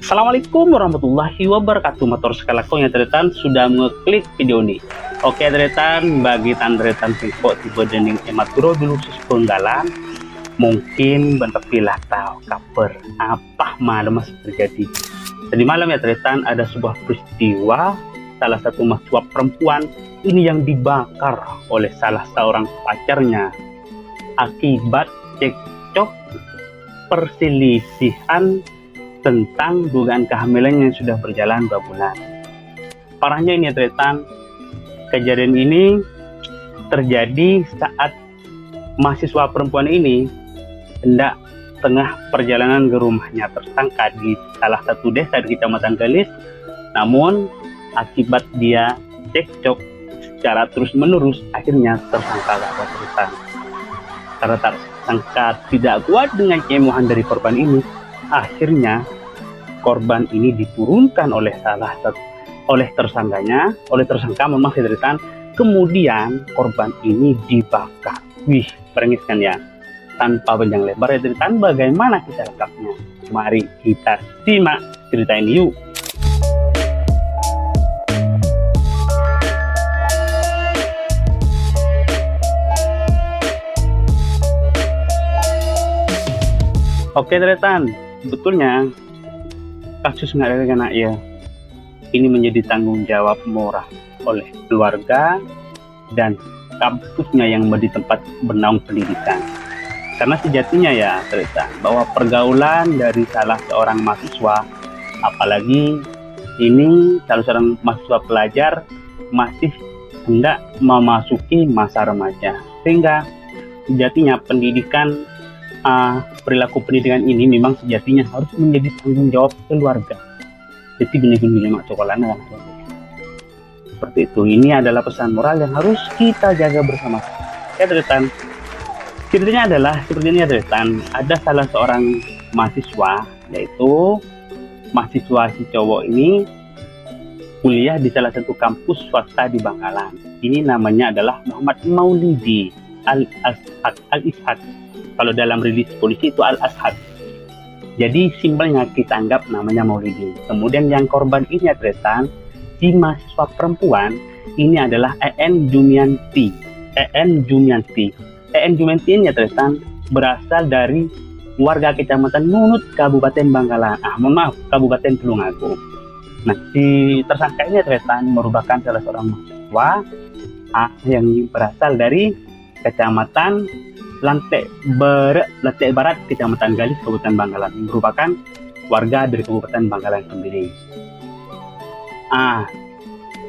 Assalamualaikum warahmatullahi wabarakatuh. Motor sekalakong yang teretan sudah mengeklik video ini. Oke teretan, bagi tanderetan singkok tiba dening emat bro dulu penggalan mungkin bentuk pilah tahu kabar apa malam masih terjadi. Tadi malam ya teretan ada sebuah peristiwa salah satu mahasiswa perempuan ini yang dibakar oleh salah seorang pacarnya akibat cekcok perselisihan tentang dugaan kehamilan yang sudah berjalan 2 bulan. Parahnya ini teretan, kejadian ini terjadi saat mahasiswa perempuan ini hendak tengah perjalanan ke rumahnya tersangka di salah satu desa di Kecamatan Galis. Namun akibat dia cekcok secara terus menerus, akhirnya tersangka dapat terusan. Karena tersangka tidak kuat dengan cemohan dari korban ini, akhirnya korban ini diturunkan oleh tersangka memaksudkan, kemudian korban ini dibakar. Wih, perengis kan ya. Tanpa panjang lebar ya ceritaan, bagaimana kita lengkapnya? Mari kita simak cerita ini yuk. Oke teretan, sebetulnya kasus nggak ada anak ya ini menjadi tanggung jawab moral oleh keluarga dan kampusnya yang menjadi tempat bernaung pendidikan. Karena sejatinya ya cerita bahwa pergaulan dari salah seorang mahasiswa, apalagi ini salah seorang mahasiswa pelajar masih hendak memasuki masa remaja, sehingga sejatinya pendidikan perilaku pendidikan ini memang sejatinya harus menjadi tanggung jawab keluarga. Jadi benar-benar sekolah seperti itu. Ini adalah pesan moral yang harus kita jaga bersama-sama. Ya teretan, ceritanya adalah seperti ini ya teretan. Ada salah seorang mahasiswa, yaitu mahasiswa si cowok ini kuliah di salah satu kampus swasta di Bangkalan. Ini namanya adalah Muhammad Maulidi Al-Ishad. Kalau dalam rilis polisi itu Al-Ashad. Jadi simpelnya kita anggap namanya Maulidi. Kemudian yang korban ini ya teretan, si mahasiswa perempuan ini adalah EN Jumianti. EN Jumianti ini ya teretan berasal dari warga Kecamatan Nunut, Kabupaten Bangkalan. Mohon maaf, Kabupaten Tulungagung. Nah, si tersangka ini ya teretan merupakan salah seorang mahasiswa yang berasal dari Kecamatan Lantai Barat, Kecamatan Galis, Kabupaten Bangkalan, merupakan warga dari Kabupaten Bangkalan sendiri.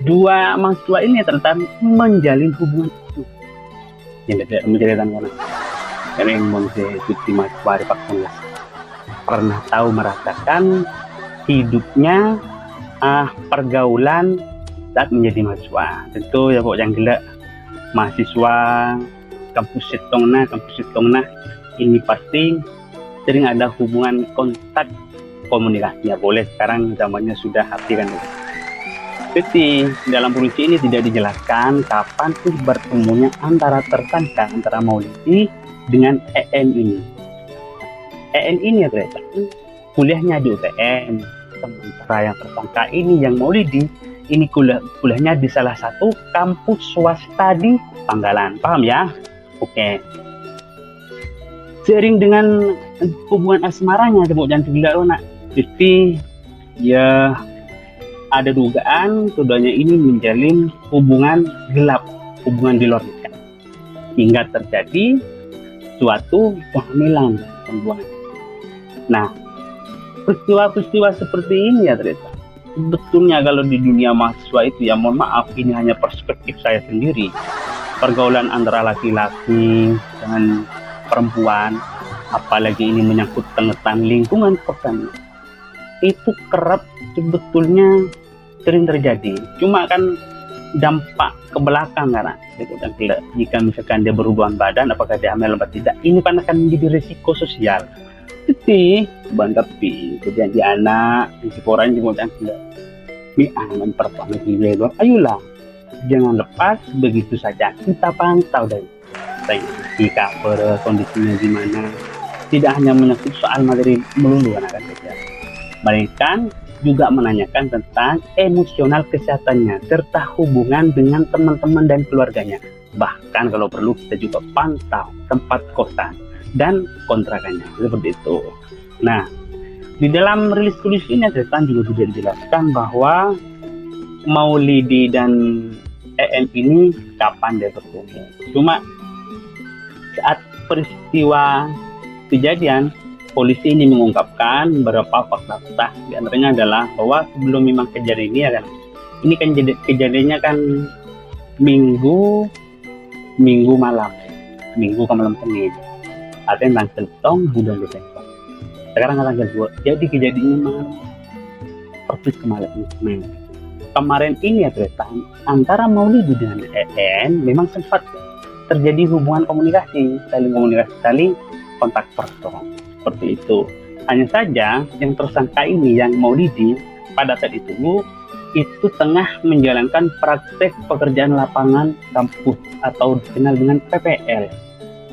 Dua mahasiswa ini ternyata menjalin hubungan yang tidak menceritakan karena yang mengikuti mahasiswa di Pakistan pernah tahu merasakan hidupnya pergaulan saat menjadi mahasiswa. Tentu ya pokoknya yang gila mahasiswa kampus Setongna ini pasti sering ada hubungan kontak komunikasinya. Boleh sekarang zamannya sudah HP kan. Jadi dalam polisi ini tidak dijelaskan kapan sih bertemunya antara tersangka antara Maulidi dengan EN ini. EN ini ya ternyata kuliahnya di UTM, sementara yang tersangka ini yang Maulidi ini kuliahnya di salah satu kampus swasta di Bangkalan. Paham ya? Oke. Seiring dengan hubungan asmaranya jangan segala nak. Jadi ya ada dugaan keduanya ini menjalin hubungan gelap, hubungan di luar nikah, hingga terjadi suatu kehamilan perempuan. Nah, peristiwa-peristiwa seperti ini ya ternyata sebetulnya kalau di dunia mahasiswa itu ya mohon maaf, ini hanya perspektif saya sendiri. Pergaulan antara laki-laki dengan perempuan, apalagi ini menyangkut tentang lingkungan kosan, itu kerap sebetulnya sering terjadi. Cuma kan dampak ke belakang karena jika misalkan dia berhubungan badan, apakah dia hamil atau tidak, ini kan akan menjadi risiko sosial. Jadi bantapi kemudian di anak di koran kemudian tidak ini aman perempuan lagi luar, ayolah jangan lepas begitu saja, kita pantau dari kabar kondisinya gimana. Tidak hanya menyangkut soal materi melulu akan kerja, melainkan juga menanyakan tentang emosional kesehatannya serta hubungan dengan teman-teman dan keluarganya. Bahkan kalau perlu kita juga pantau tempat kosan dan kontrakannya, seperti itu. Nah, di dalam rilis tulis ini Tristan juga sudah dijelaskan bahwa Maulidi dan EN ini kapan dia bertemu. Cuma saat peristiwa kejadian, polisi ini mengungkapkan beberapa fakta-fakta. Di antaranya adalah bahwa sebelum memang kejadian ini kan, ini kan kejadiannya kan minggu malam, minggu ke malam Senin. Artinya tanggal 7 bulan Desember. Sekarang tanggal 2. Jadi kejadiannya malam persis kemarin. Kemarin ini ya Tristan, antara Maulidi dengan EN memang sempat terjadi hubungan komunikasi, saling kontak person. Seperti itu. Hanya saja yang tersangka ini yang Maulidi pada saat itu tengah menjalankan praktek pekerjaan lapangan kampus atau dikenal dengan PPL.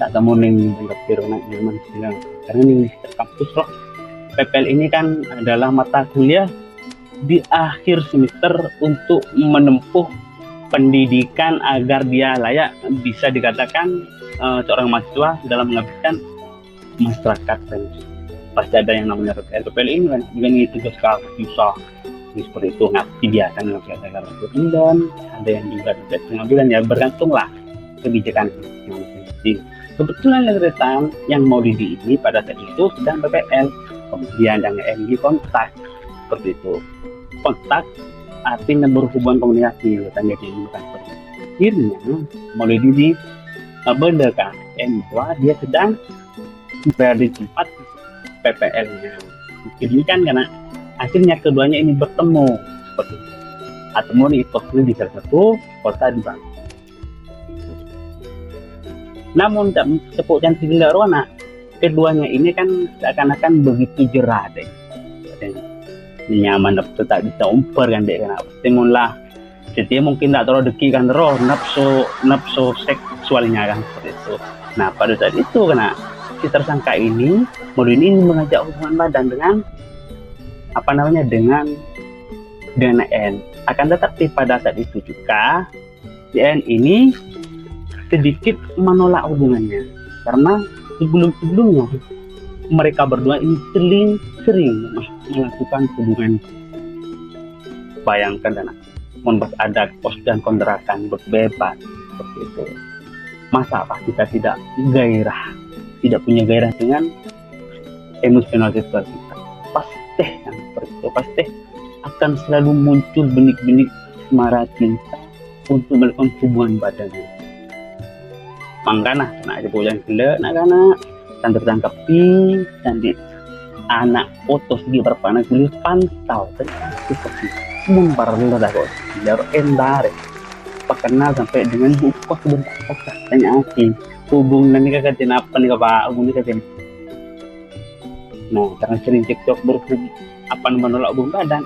Tak kamu ning karena ini kampus loh. PPL ini kan adalah mata kuliah di akhir semester untuk menempuh pendidikan agar dia layak bisa dikatakan seorang mahasiswa dalam mengabdikan masyarakat. Pasti ada yang namanya PPL ini kan juga ini tugas susah seperti itu, ngabdi biasa nggak dan ada yang juga tugas pengambilan ya, bergantung lah kebijakan kebetulan yang Maulidi ini pada saat itu sedang PPL, kemudian yang MG kontak seperti itu. Kontak artinya berhubungan komunikasi, tanda ini bukan seperti itu. Akhirnya Maulidi di benerkan bahwa dia sedang berada di tempat PPL-nya. Ini kan karena akhirnya keduanya ini bertemu seperti itu. Atau di posnya di salah satu kota di Bangka. Namun sepuk dan tidak rona, keduanya ini kan seakan-akan begitu jerah deh. Nyaman tak bisa umper kan deh, kenapa? Timunlah jadi mungkin tak terlalu deki kan roh nafsu seksualnya kan seperti itu. Nah pada saat itu kena si tersangka ini Maulidi ini mengajak hubungan badan dengan dengan EN. Akan tetapi pada saat itu juga EN ini sedikit menolak hubungannya karena sebelumnya mereka berdua ini sering melakukan hubungan. Bayangkan dan membuat ada kos dan kontrakan berbebas seperti itu. Masa apa kita tidak punya gairah dengan emosional seksual kita? Pasti kan seperti itu, pasti akan selalu muncul benih-benih asmara cinta untuk melakukan hubungan badan. Mangkana nak aja bulan gila nak kana dan tertangkap dan di anak foto segi berpanah kulit pantau seperti memparlah dah kok jalur endar kenal sampai dengan buku sebentar apa tanya asing hubungan ini kakatin apa nih pak hubungan kakatin. Nah karena sering cekcok berhubung menolak hubungan badan,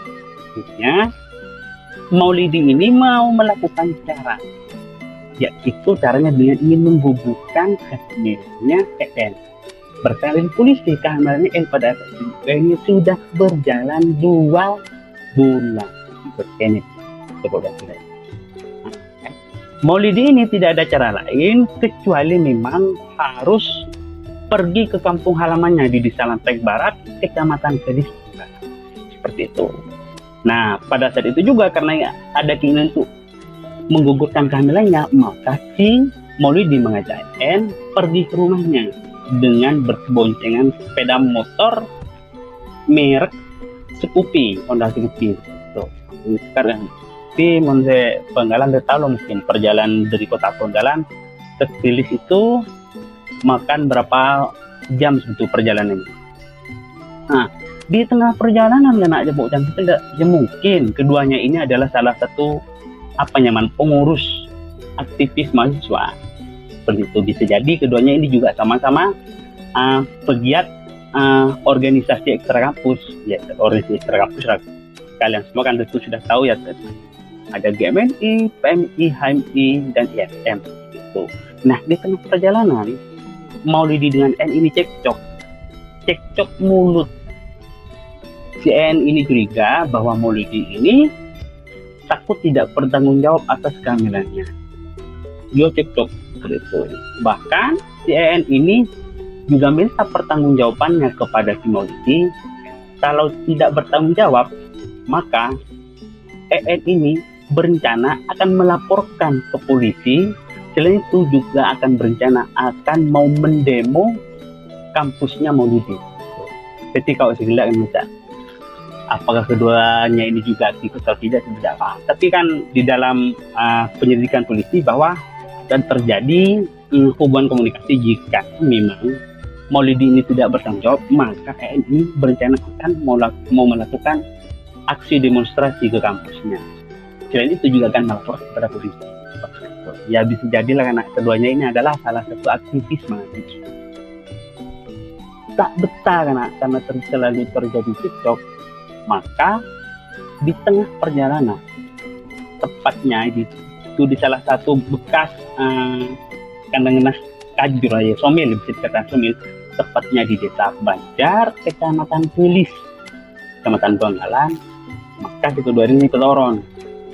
akhirnya Maulidi ini mau melakukan cara, yaitu caranya dengan ingin menghubungkan hasilnya EN. Bersalin polisi kehamilannya EN pada saat ini sudah berjalan 2 bulan. Berkenik kepada kita. Maulidi ini tidak ada cara lain kecuali memang harus pergi ke kampung halamannya di Desa Lantek Barat, Kecamatan Kedis. Seperti itu. Nah, pada saat itu juga karena ada keinginan untuk menggugurkan kehamilannya, maka si Maulidi mengajak EN pergi ke rumahnya dengan berboncengan sepeda motor merek Scoopy, Honda Scoopy. Tuh, sekarang di Monse Penggalan tahu mungkin perjalanan dari kota Penggalan ke Tilis itu makan berapa jam sebetulnya perjalanannya. Nah, di tengah perjalanan kan aja Bu cantik tidak ya mungkin keduanya ini adalah salah satu pengurus aktivis mahasiswa. Seperti itu bisa jadi keduanya ini juga sama-sama pegiat organisasi ekstra kampus. Ya, organisasi ekstra kampus kalian semua kan tentu sudah tahu ya, ada GMNI, PMI, HMI dan ISM gitu. Nah, di tengah perjalanan Maulidi dengan N ini cekcok mulut Si EN ini curiga bahwa Maulidi ini takut tidak bertanggung jawab atas kehamilannya. Dia cekcok itu. Bahkan si EN ini juga minta pertanggungjawabannya kepada si Maulidi. Kalau tidak bertanggung jawab, maka EN ini berencana akan melaporkan ke polisi. Selain itu juga akan berencana akan mau mendemo kampusnya Maulidi. Ketika Usigila kan minta, apakah keduanya ini juga aktif atau tidak apa. Tapi kan di dalam penyelidikan polisi bahwa dan terjadi hubungan komunikasi jika memang Maulidi ini tidak bertanggung jawab, maka ENI berencana akan mau melakukan aksi demonstrasi ke kampusnya. Selain itu juga akan melapor kepada polisi. Ya bisa jadilah karena keduanya ini adalah salah satu aktivis mahasiswa. Tak betah karena selalu terjadi cekcok, maka di tengah perjalanan, tepatnya itu di salah satu bekas kandang kajur ya, somil bisa dikatakan somil, tepatnya di desa Banjar, kecamatan Pulis, kecamatan Bangkalan. Maka kedua ini ketoron,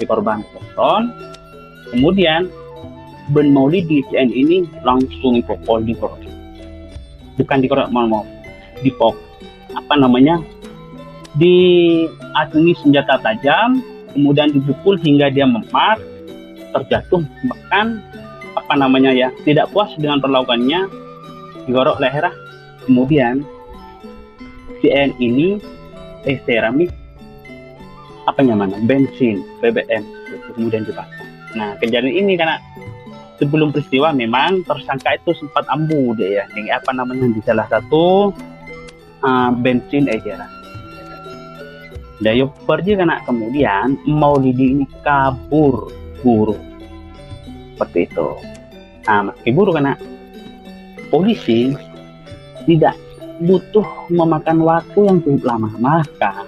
si korban ketoron. Kemudian Ben Maulidi CN ini langsung dipukul di korban, bukan di korban, mau dipok, diacungi senjata tajam, kemudian dipukul hingga dia memar, terjatuh, bahkan tidak puas dengan perlakuannya, digorok lehernya. Kemudian CN ini ceramic bensin BBM kemudian dibakar. Nah, kejadian ini karena sebelum peristiwa memang tersangka itu sempat ambu dia ya, di salah satu bensin Dayo pergi karena kemudian Maulidi ini kabur buru seperti itu. Nah, meski buru karena polisi tidak butuh memakan waktu yang cukup lama, maka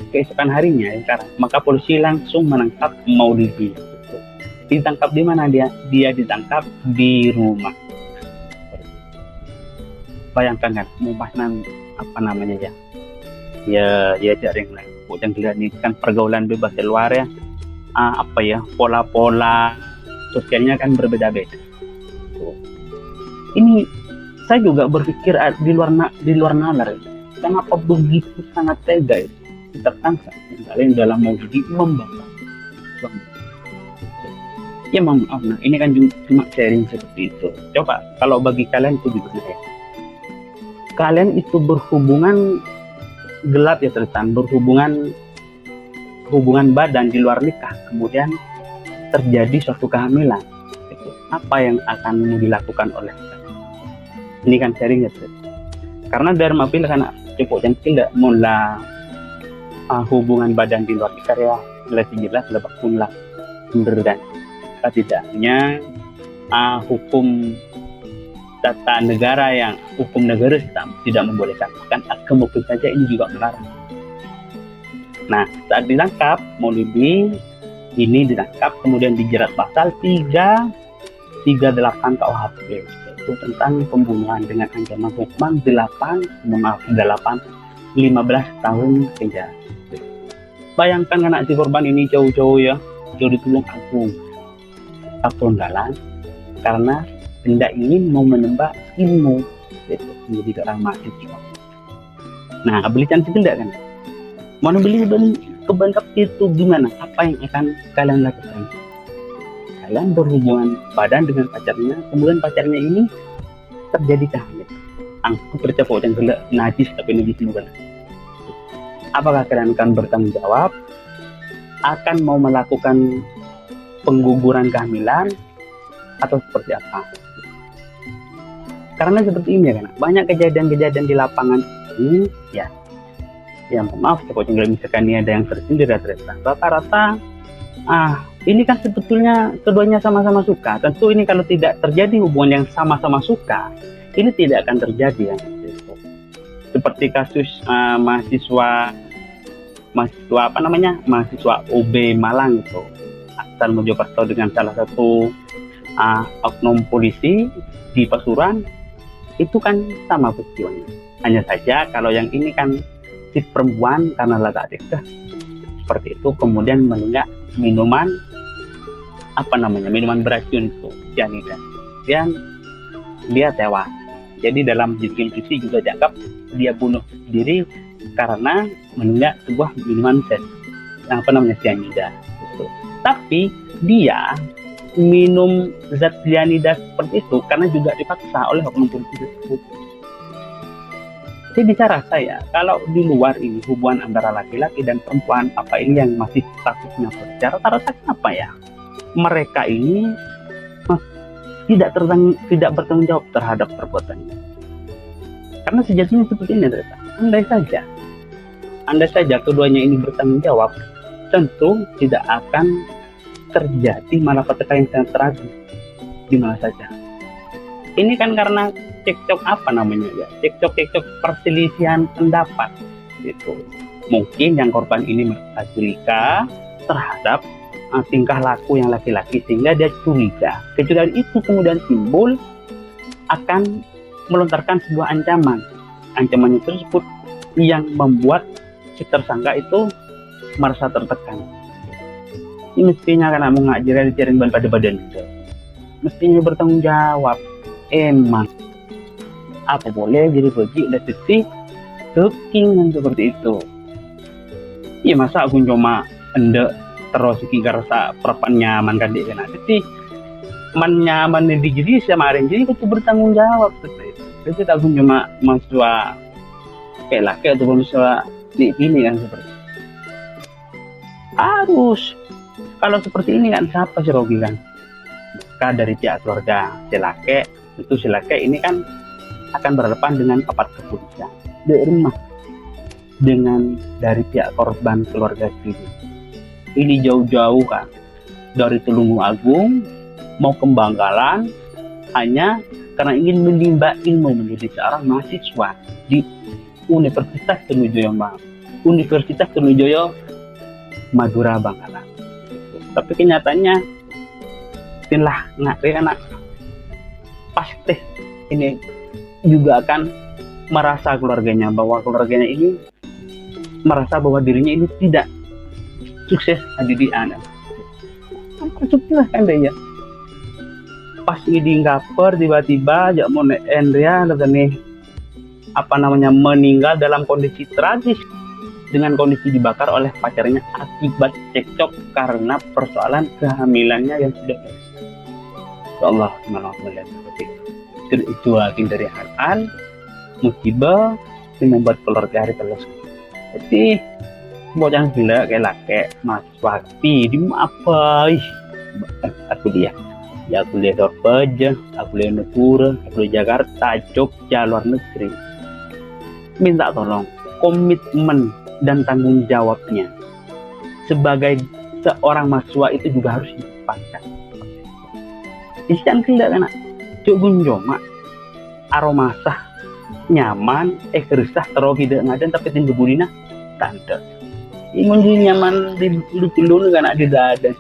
keesokan harinya maka polisi langsung menangkap Maulidi. Ditangkap di mana dia? Dia ditangkap di rumah. Bayangkan kan, mumpahnan ya jaring lain. Jangan lihat ini kan pergaulan bebas di luar ya. Pola-pola sosialnya kan berbeda-beda. Ini saya juga berpikir di luar nalar. Kenapa begitu sangat tega itu tertangkap kalian dalam Maulidi membakar. Ya maaf, ini kan cuma sharing seperti itu. Coba kalau bagi kalian itu gimana ya? Kalian itu berhubungan gelap ya, berhubungan badan di luar nikah, kemudian terjadi suatu kehamilan. Apa yang akan dilakukan oleh kalian? Ini kan sharing ya. Karena dari mapil karena cukup yang tidak mula hubungan badan di luar nikah ya, jelas lebih punlah dan tidaknya hukum tata negara yang hukum negara tidak membolehkan, bahkan agama pun saja ini juga melarang. Nah, saat ditangkap Maulidi ini ditangkap kemudian dijerat pasal 338 KUHP, itu tentang pembunuhan dengan ancaman hukuman 15 tahun penjara. Bayangkan anak si korban ini jauh-jauh ya, jauh di Tulung Agung, Pangkalan, karena hendak ingin mau menembak ilmu itu menjadi orang mahasiswa. Nah, belikan tidak kan? Mau beli kebankap itu gimana? Apa yang akan kalian lakukan? Kalian berhubungan badan dengan pacarnya, kemudian pacarnya ini terjadi kehamilan. Aku percaya yang gelap najis tapi najis bukan. Apakah kalian akan bertanggung jawab? Akan mau melakukan pengguguran kehamilan atau seperti apa? Karena seperti ini kan, banyak kejadian-kejadian di lapangan ini ya maaf kalau misalkan ini ada yang tersindir rata-rata ini kan sebetulnya keduanya sama-sama suka. Tentu ini kalau tidak terjadi hubungan yang sama-sama suka, ini tidak akan terjadi ya. Seperti kasus mahasiswa UB Malang itu, asal Mojokerto dengan salah satu oknum polisi di Pasuruan, itu kan sama peristiwanya. Hanya saja kalau yang ini kan si perempuan karena lagak adiknya seperti itu, kemudian menenggak minuman minuman beracun itu cyanida, dan dia tewas. Jadi dalam Jin Suci juga dianggap dia bunuh diri karena menenggak sebuah minuman cyanida gitu. Tapi dia minum zat cyanida seperti itu karena juga dipaksa oleh oknum polisi tersebut. Jadi cara saya, kalau di luar ini hubungan antara laki-laki dan perempuan, apa ini yang masih statusnya pacaran, rata-rata apa ya? Mereka ini tidak bertanggung jawab terhadap perbuatannya. Karena sejatinya seperti ini, ternyata. Andai saja keduanya ini bertanggung jawab, tentu tidak akan terjadi malapetaka yang sangat tragis di mana saja. Ini kan karena cekcok cekcok perselisihan pendapat gitu. Mungkin yang korban ini merasa curiga terhadap tingkah laku yang laki-laki sehingga dia curiga. Kecurigaan itu kemudian timbul akan melontarkan sebuah ancaman tersebut yang membuat si tersangka itu merasa tertekan. Ini mestinya karena mau ngajarin dicariin pada badan itu, mestinya bertanggung jawab. Emang apa boleh jadi beji dan sisi keking seperti itu. Iya, masa aku cuma endek terus iki rasa perpan nyaman kan dia kena jadi man nyaman di jadi sama hari jadi aku bertanggung jawab seperti itu. Jadi aku cuma mahasiswa kayak laki atau mahasiswa di ini kan seperti itu. Harus kalau seperti ini kan siapa sih rugi kan? Maka dari pihak keluarga si laki ini kan akan berhadapan dengan aparat kepolisian di rumah dengan dari pihak korban keluarga ini jauh-jauh kan dari Tulungagung Agung mau ke Bangkalan hanya karena ingin menimba ilmu menjadi seorang mahasiswa di Universitas Trunojoyo Madura Bangkalan. Tapi kenyataannya inilah anak pasti ini juga akan merasa keluarganya ini merasa bahwa dirinya ini tidak sukses di anak. Sukses kan dia. Pas ini ngaper tiba-tiba jak mau Andrea nih meninggal dalam kondisi tragis dengan kondisi dibakar oleh pacarnya akibat cekcok karena persoalan kehamilannya yang sudah Allah melihat seperti itu akhir dari hal musibah yang membuat keluarga hari terus. Jadi bocah gila kayak laki mas waktu di apa aku lihat Dorpeja, aku lihat Nepura, aku lihat Jakarta, Jogja, luar negeri. Minta tolong komitmen dan tanggung jawabnya sebagai seorang mahasiswa itu juga harus dipasang. Isian tidak kan? Cuk gunjoma aroma sah nyaman gersah terogi dengan ngadan tapi tinggal budina tanda. Imun nyaman di dulu kan ada ada.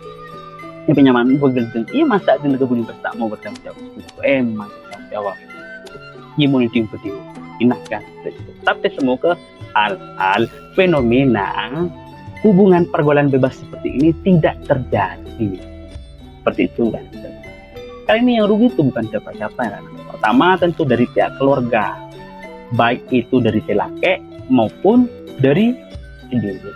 Ini penyaman begeleng. Iya masa tinggal kebudin tak mau bertanggung jawab. Emang bertanggung jawab. Imun itu begitu. Inahkan. Tapi semoga hal-hal fenomena hubungan pergaulan bebas seperti ini tidak terjadi. Seperti itu kan. Kali ini yang rugi itu bukan siapa-siapa ya. Pertama tentu dari pihak keluarga, baik itu dari si laki maupun dari sendiri.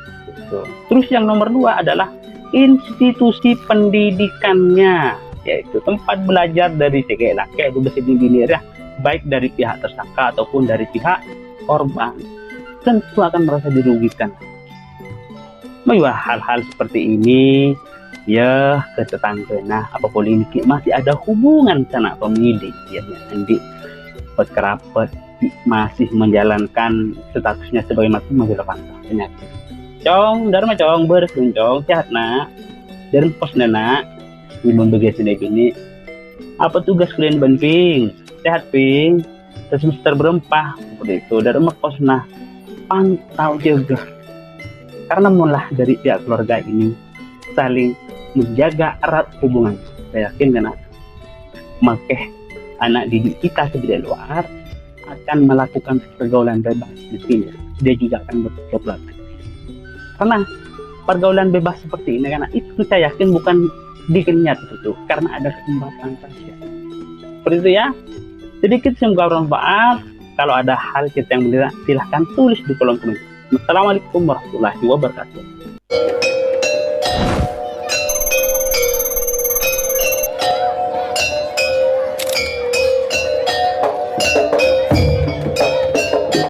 Terus yang nomor 2 adalah institusi pendidikannya, yaitu tempat belajar dari si laki itu bisa baik dari pihak tersangka ataupun dari pihak korban, tentu akan merasa dirugikan. Bahwa hal-hal seperti ini ya ke tetangga apa boleh masih ada hubungan sanak pemilik ya nanti kerabat masih menjalankan statusnya sebagai masih pantau penyakit cong dharma cong berkuncong sehat nak dan pos nak minum begitu ini apa tugas kalian Ping sehat Ping semester berempah seperti itu dari pos pantau juga karena mulai dari pihak keluarga ini saling menjaga erat hubungan. Saya yakin karena makanya anak didik kita di luar akan melakukan pergaulan bebas di sini. dia juga akan berbuat. Karena pergaulan bebas seperti ini, karena itu saya yakin bukan dikenyat itu, karena ada kesempatan saja. Seperti itu ya. Sedikit semoga bermanfaat. Kalau ada hal kita yang benar, silahkan tulis di kolom komentar. Assalamualaikum warahmatullahi wabarakatuh.